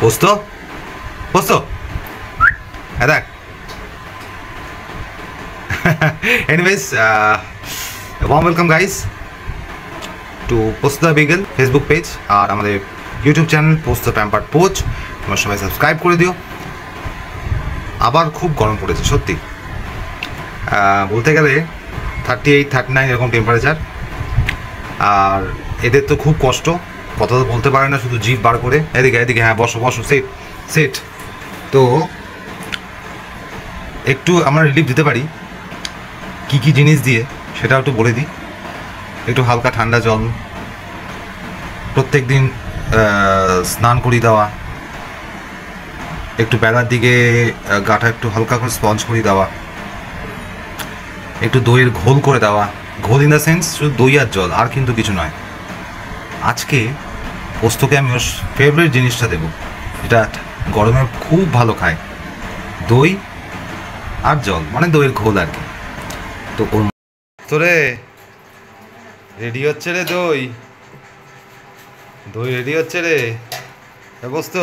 পোস্ত পোস্ত দেখ। Anyways warm welcome guys to Posto the beagle Facebook page আর আমাদের YouTube channel Posto the pampered pooch. তোমরা সবাই সাবস্ক্রাইব করে দিও। আবার খুব গরম পড়েছে সত্যি, বলতে গেলে 38-39 এরকম টেম্পারেচার। আর এদের তো খুব কষ্ট, কথা তো বলতে পারে না, শুধু জিভ বার করে এদিকে এদিকে। হ্যাঁ বসো বসো, সেট সেট। তো একটু আমরা রিলিফ দিতে পারি কি কি জিনিস দিয়ে সেটাও একটু বলে দিই। একটু হালকা ঠান্ডা জল প্রত্যেক দিন স্নান করিয়ে দেওয়া, একটু বেলার দিকে গাটা একটু হালকা করে স্পঞ্জ করিয়ে দেওয়া, একটু দইয়ের ঘোল করে দেওয়া। ঘোল ইন দ্য সেন্স শুধু দই আর জল, আর কিন্তু কিছু নয়। আজকে পোস্তকে আমি ওর ফেভারিট জিনিসটা দেবো, যেটা গরমে খুব ভালো খায়, দই আর জল, মানে দইয়ের ঘোল আর কি। তো তোরে রেডি হচ্ছে রে, দই দই রেডি হচ্ছে রে। পোস্ত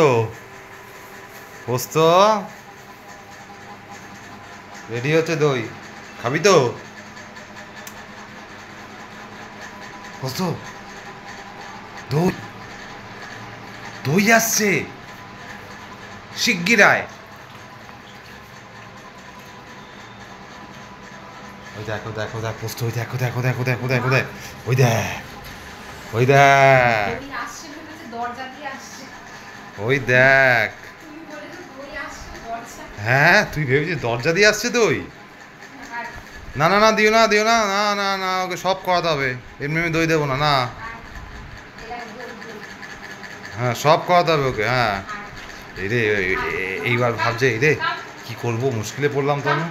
পোস্ত রেডি হচ্ছে, দই খাবি তো? পোস্ত দই দই আসছে শিগগিরায়। ওই দেখো দেখো দেখ পোস্ত, ওই দেখো দেখো দেখো দেখো দেখো দেখ, ওই দেখ ওই দেখ ওই দেখ। হ্যাঁ তুই ভেবেছিস দরজা দিয়ে আসছে দই? না না না, দিও না দিও না, না না না, ওকে সব করাতে হবে, এমনি আমি দই দেবো না। না হ্যাঁ সব করাতে হবে ওকে। হ্যাঁ এই রে, এইবার ভাবছে এই রে কী করবো, মুশকিলে পড়লাম তো আমি।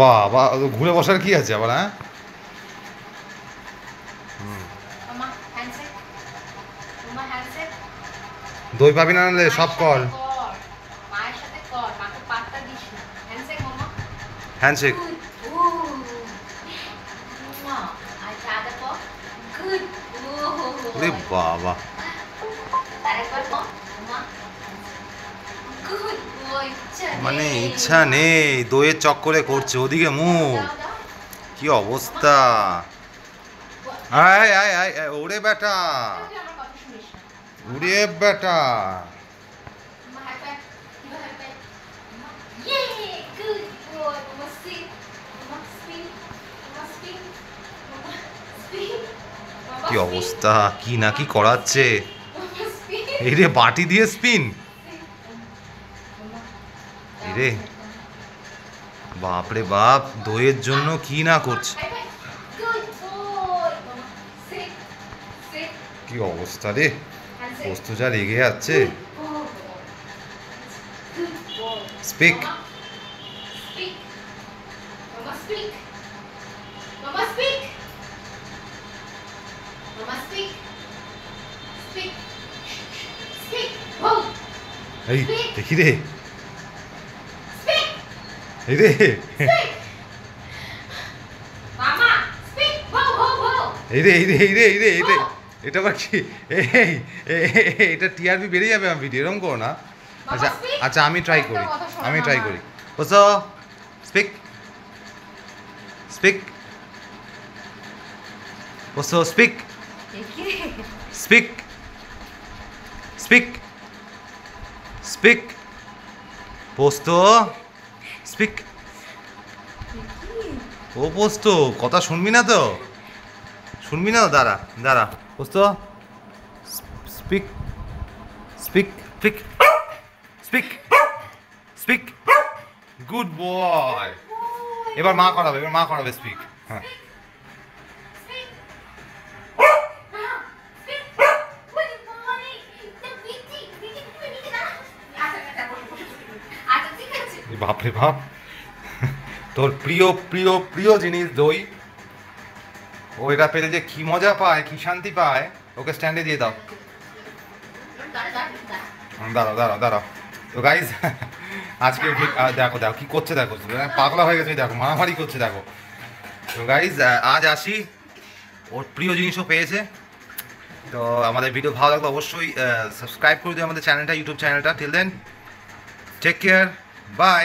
বাবা ঘুরে বসার কি আছে আবার? হ্যাঁ দই পাবি না, নাহলে সব কর। হ্যান্ডশেক। ওরে বাবা, মানে ইচ্ছা নেই, দইয়ের চক্করে করছে, ওদিকে মুখ, কি অবস্থা। আয় আয় আয়, ওরে বেটা ওরে বেটা। কি অবস্থা, কি না কি করাচ্ছে। এই রে বাটি দিয়ে স্পিন, এই রে বাপরে বাপ, দইয়ের জন্য কি না করছে। কি অবস্থা রে, বস্তু যা রেগে যাচ্ছে। স্পিক এই দেখি রে, এই রে এই রে এই রে এই রে এই রে এটা, এটা আবার কি? এই এটা টিআরপি বেড়ে যাবে আমার ভিডিও, এরকম করো না। আচ্ছা আচ্ছা আমি ট্রাই করি, আমি ট্রাই করি। বসো, স্পিক স্পিক বসো, স্পিক স্পিক স্পিক স্পিক পোস্ত স্পিক। ও পোস্ত কথা শুনবি না তো, শুনবি না তো, দাঁড়া দাঁড়া পোস্ত, speak speak speak speak speak, good boy. এবার মা করাবে, এবার মা করাবে স্পিক। হ্যাঁ বাপরে বাপ, তোর প্রিয় প্রিয় প্রিয় জিনিস দই, ও এটা পেলে যে কি মজা পায়, কি শান্তি পায়। ওকে স্ট্যান্ডে দিয়ে দাও, দাঁড়াও দাঁড়াও দাঁড়াও। তো গাইজ আজকে দেখো দেখো কি করছে, দেখো পাগলা হয়ে গেছে, দেখো মারামারি করছে দেখো। তো গাইজ আজ আসি ওর প্রিয় জিনিসও পেয়েছে। তো আমাদের ভিডিও ভালো লাগলে অবশ্যই সাবস্ক্রাইব করে দিও আমাদের চ্যানেলটা, ইউটিউব চ্যানেলটা। Till then take care, by.